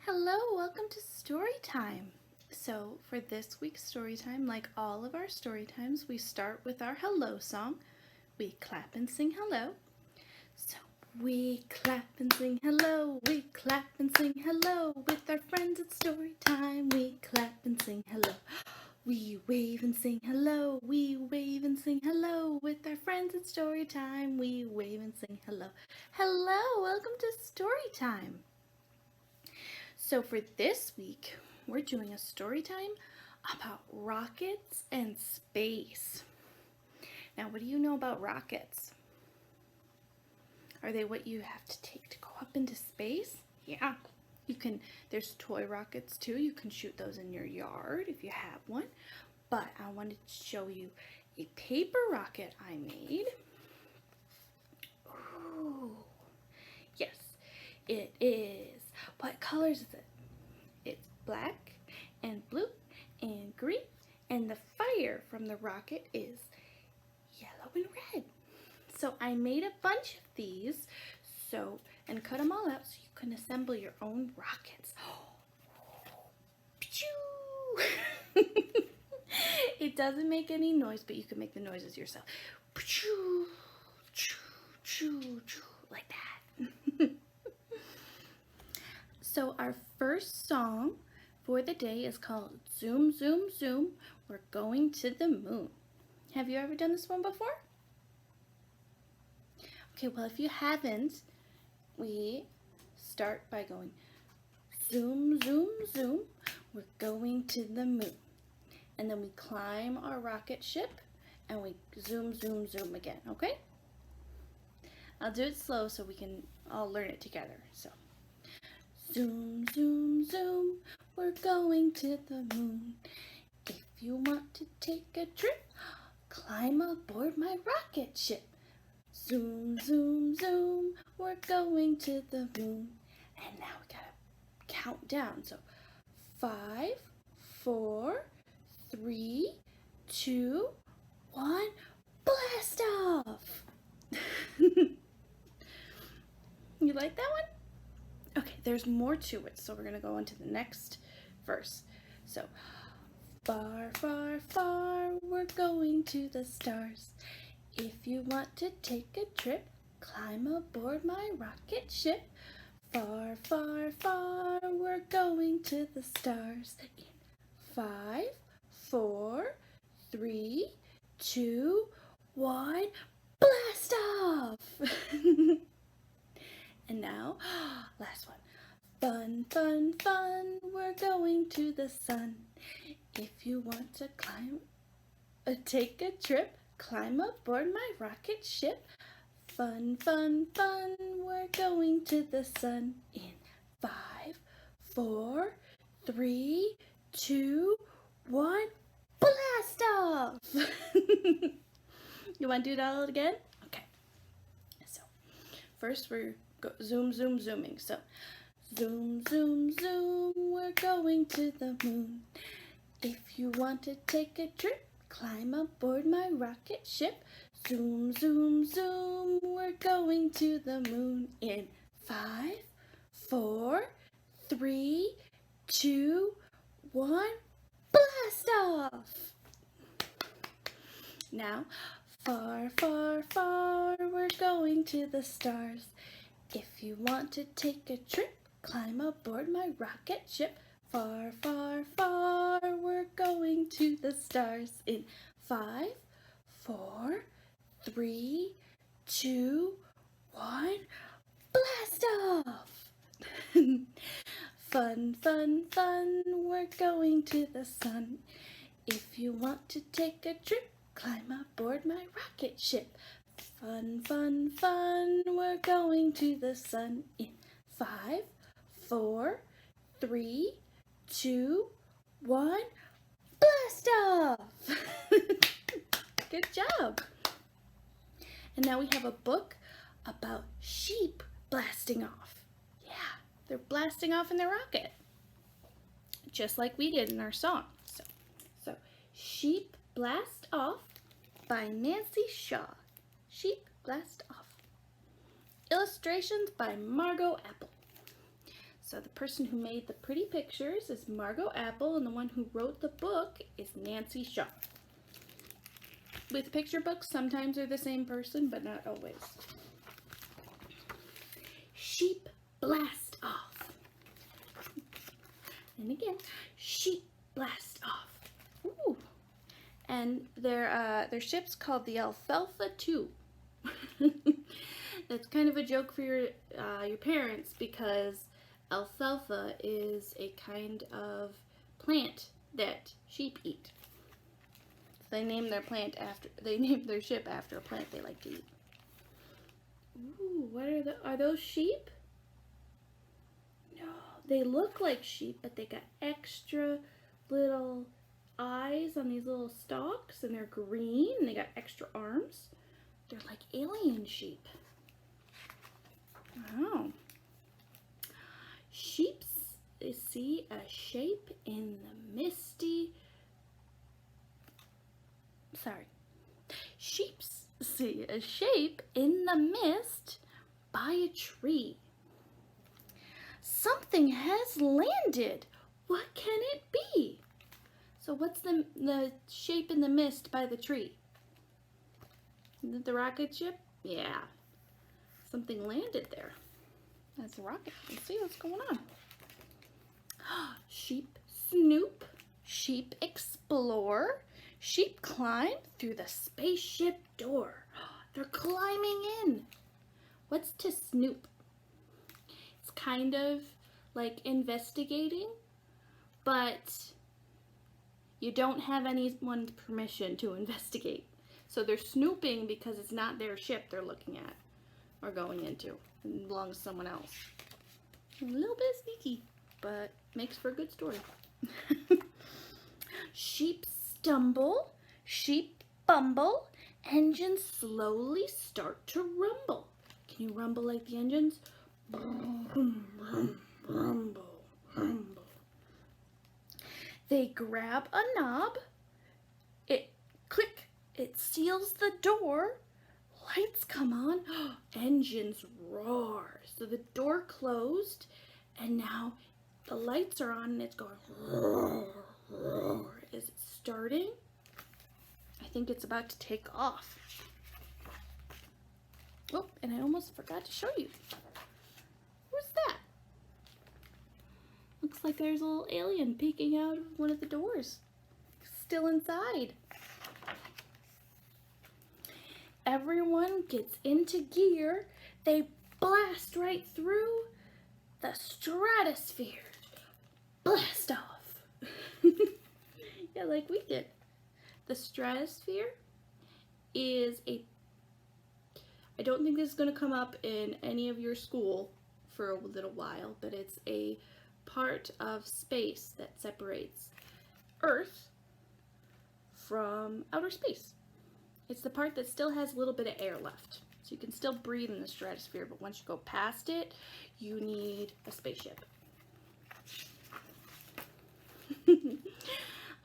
Hello, welcome to Storytime. So, for this week's Storytime, like all of our Storytimes, we start with our hello song. We clap and sing hello. So, we clap and sing hello, we clap and sing hello. With our friends at Storytime, we clap and sing hello. We wave and sing hello, we wave and sing hello. With our friends at Storytime, we wave and sing hello. Hello, welcome to Storytime. So for this week, we're doing a story time about rockets and space. Now, what do you know about rockets? Are they what you have to take to go up into space? Yeah. There's toy rockets too. You can shoot those in your yard if you have one. But I wanted to show you a paper rocket I made. Ooh. Yes, it is. What colors is it? It's black and blue and green, and the fire from the rocket is yellow and red. So I made a bunch of these and cut them all out so you can assemble your own rockets. It doesn't make any noise, but you can make the noises yourself. Like that. So our first song for the day is called Zoom, Zoom, Zoom, We're Going to the Moon. Have you ever done this one before? Okay, well, if you haven't, we start by going zoom, zoom, zoom, we're going to the moon. And then we climb our rocket ship and we zoom, zoom, zoom again, okay? I'll do it slow so we can all learn it together. So, zoom, zoom, zoom, we're going to the moon. If you want to take a trip, climb aboard my rocket ship. Zoom, zoom, zoom, we're going to the moon. And now we gotta count down. So 5, 4, 3, 2, 1, blast off! You like that one? Okay, there's more to it, so we're gonna go on to the next verse. So, far, far, far, we're going to the stars. If you want to take a trip, climb aboard my rocket ship. Far, far, far, we're going to the stars. In 5, 4, 3, 2, 1, blast off! And now, last one. Fun, fun, fun, we're going to the sun. If you want to take a trip, climb aboard my rocket ship. Fun, fun, fun, we're going to the sun. In 5, 4, 3, 2, 1, blast off! You want to do that all again? Okay. So, first we're zoom, zoom, zooming. So, zoom, zoom, zoom, we're going to the moon. If you want to take a trip, climb aboard my rocket ship. Zoom, zoom, zoom, we're going to the moon. In 5, 4, 3, 2, 1, blast off! Now, far, far, far, we're going to the stars. If you want to take a trip, climb aboard my rocket ship. Far, far, far, we're going to the stars. In 5, 4, 3, 2, 1, blast off! Fun, fun, fun, we're going to the sun. If you want to take a trip, climb aboard my rocket ship. Fun, fun, fun, we're going to the sun. In 5, 4, 3, 2, 1, blast off! Good job! And now we have a book about sheep blasting off. Yeah, they're blasting off in their rocket, just like we did in our song. So Sheep Blast Off by Nancy Shaw. Sheep Blast Off. Illustrations by Margot Apple. So the person who made the pretty pictures is Margot Apple, and the one who wrote the book is Nancy Shaw. With picture books, sometimes they're the same person, but not always. Sheep blast off. And again, sheep blast off. Ooh. And their ship's called the Alfalfa 2. That's kind of a joke for your parents, because alfalfa is a kind of plant that sheep eat. So they named their ship after a plant they like to eat. Ooh, what are those sheep? No, they look like sheep, but they got extra little eyes on these little stalks, and they're green, and they got extra arms. They're like alien sheep. Wow. Sheep see a shape in the misty. Sheep see a shape in the mist by a tree. Something has landed. What can it be? So what's the shape in the mist by the tree? Is it the rocket ship? Yeah. Something landed there. That's a rocket. Let's see what's going on. Sheep snoop. Sheep explore. Sheep climb through the spaceship door. They're climbing in. What's to snoop? It's kind of like investigating, but you don't have anyone's permission to investigate. So they're snooping because it's not their ship they're looking at or going into. It belongs to someone else. A little bit sneaky, but makes for a good story. Sheep stumble, sheep bumble, engines slowly start to rumble. Can you rumble like the engines? Brum, brum, rumble, rumble. They grab a knob. It click. It seals the door. Lights come on. Engines roar. So the door closed, and now the lights are on, and it's going roar, roar. Is it starting? I think it's about to take off. Oh, and I almost forgot to show you. Who's that? Looks like there's a little alien peeking out of one of the doors. Still inside. Everyone gets into gear. They blast right through the stratosphere. Blast off. Yeah, like we did. The stratosphere is I don't think this is going to come up in any of your school for a little while, but it's a part of space that separates Earth from outer space. It's the part that still has a little bit of air left. So you can still breathe in the stratosphere, but once you go past it, you need a spaceship.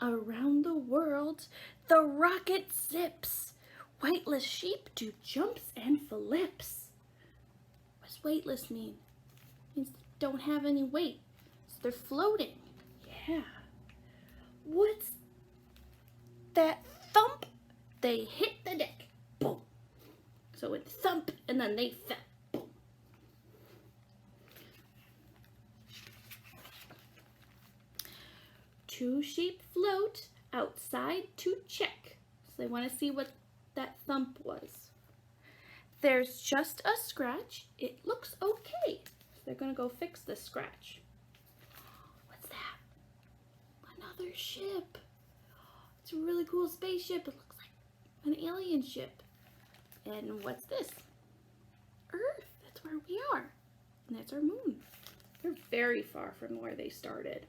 Around the world, the rocket zips. Weightless sheep do jumps and flips. What does weightless mean? It means they don't have any weight, so they're floating. Yeah. What's that thump? They hit the deck. Boom. So it thumped, and then they fell. Boom. Two sheep float outside to check. So they want to see what that thump was. There's just a scratch. It looks okay. So they're going to go fix the scratch. What's that? Another ship. It's a really cool spaceship. It looks like an alien ship. And what's this? Earth. That's where we are. And that's our moon. They're very far from where they started.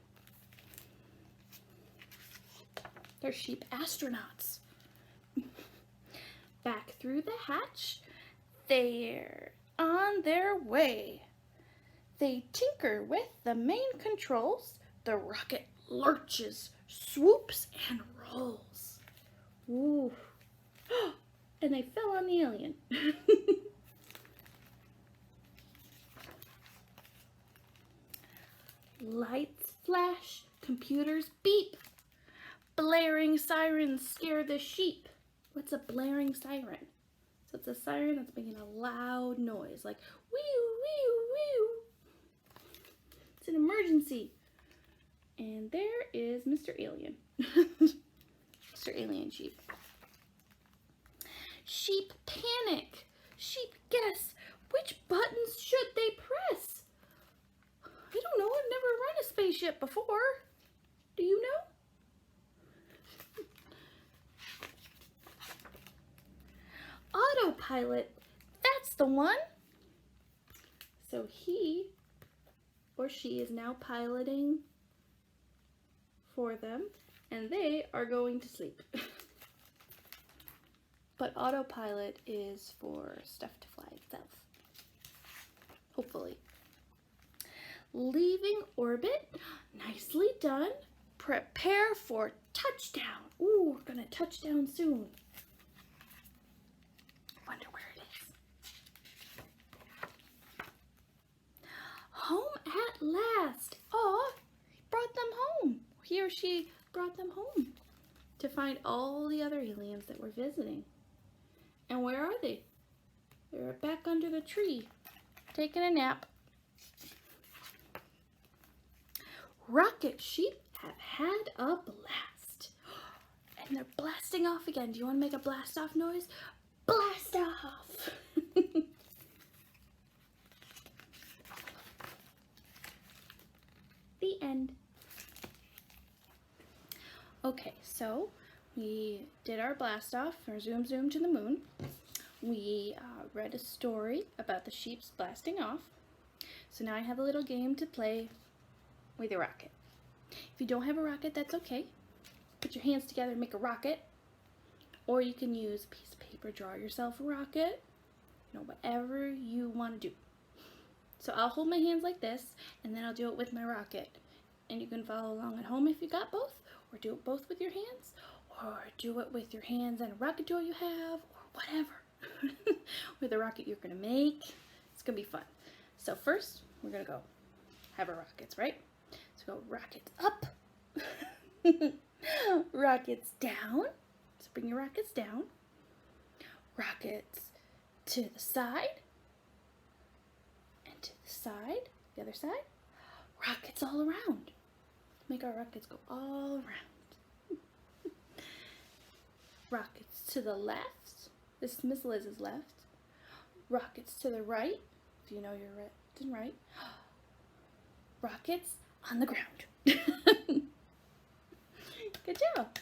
They're sheep astronauts. Back through the hatch, they're on their way. They tinker with the main controls. The rocket lurches, swoops, and rolls. Ooh. And they fell on the alien. Computers beep. Blaring sirens scare the sheep. What's a blaring siren? So it's a siren that's making a loud noise, like wee wee wee. It's an emergency. And there is Mr. Alien. Mr. Alien sheep. Sheep panic. Sheep guess. Which buttons should they press? I don't know. I've never run a spaceship before. Do you know? Autopilot. That's the one. So he or she is now piloting for them, and they are going to sleep. But autopilot is for stuff to fly itself. Hopefully. Leaving orbit. Nicely done. Prepare for touchdown. Ooh, we're gonna touch down soon. Wonder where it is. Home at last. Aw, he brought them home. He or she brought them home to find all the other aliens that were visiting. And where are they? They're back under the tree, taking a nap. Rocket sheep have had a blast. And they're blasting off again. Do you want to make a blast off noise? Blast off! The end. Okay, so we did our blast off, or zoom to the moon. We read a story about the sheeps blasting off. So now I have a little game to play with your rocket. If you don't have a rocket, that's okay. Put your hands together and make a rocket. Or you can use a piece of paper, draw yourself a rocket. You know, whatever you want to do. So I'll hold my hands like this, and then I'll do it with my rocket. And you can follow along at home if you got both, or do it both with your hands, or do it with your hands and a rocket toy you have, or whatever. With a rocket you're going to make. It's going to be fun. So first, we're going to go have our rockets, right? So go rockets up, rockets down. So bring your rockets down, rockets to the side, and to the side, the other side, rockets all around. Make our rockets go all around. Rockets to the left. This is Miss Liz's left. Rockets to the right, if you know your left and right. Rockets on the ground. Good job.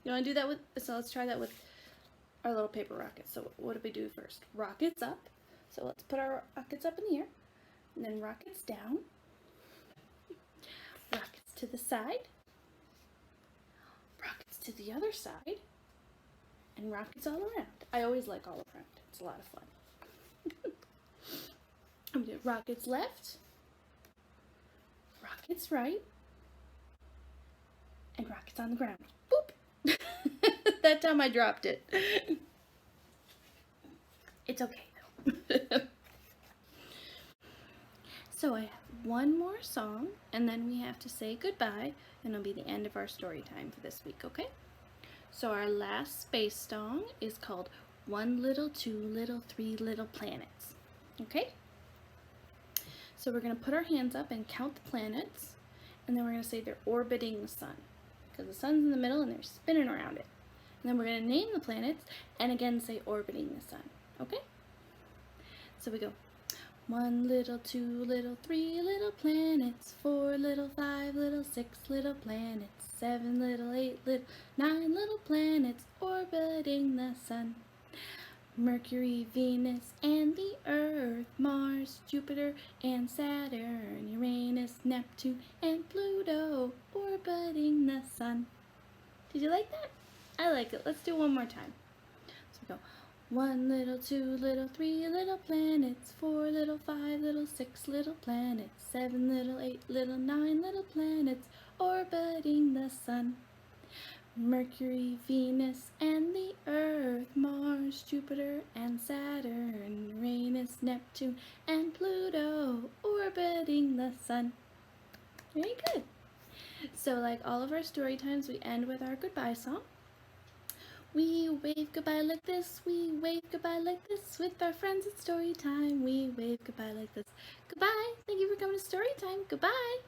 You want to do that with, so let's try that with our little paper rockets. So what do we do first? Rockets up. So let's put our rockets up in the air. And then rockets down. Rockets to the side. Rockets to the other side. And rockets all around. I always like all around. It's a lot of fun. I'm going to do rockets left. Rockets right. And rockets on the ground. Boop! That time I dropped it. It's okay though. So I have one more song, and then we have to say goodbye, and it'll be the end of our story time for this week, okay? So our last space song is called One Little, Two Little, Three Little Planets, okay? So we're going to put our hands up and count the planets, and then we're going to say they're orbiting the sun, because the sun's in the middle and they're spinning around it. And then we're going to name the planets, and again say orbiting the sun, okay? So we go, 1 little, 2 little, 3 little planets, 4 little, 5 little, 6 little planets, 7 little, 8 little, 9 little planets orbiting the sun. Mercury, Venus, and the Earth, Mars, Jupiter, and Saturn, Uranus, Neptune, and Pluto orbiting the sun. Did you like that? I like it. Let's do it one more time. So we go, 1 little, 2 little, 3 little planets, 4 little, 5 little, 6 little planets, 7 little, 8 little, 9 little planets orbiting the sun. Mercury, Venus, and the Earth, Mars, Jupiter, and Saturn, Uranus, Neptune, and Pluto orbiting the sun. Very good. So like all of our story times, we end with our goodbye song. We wave goodbye like this, we wave goodbye like this. With our friends at story time, we wave goodbye like this. Goodbye, thank you for coming to story time. Goodbye.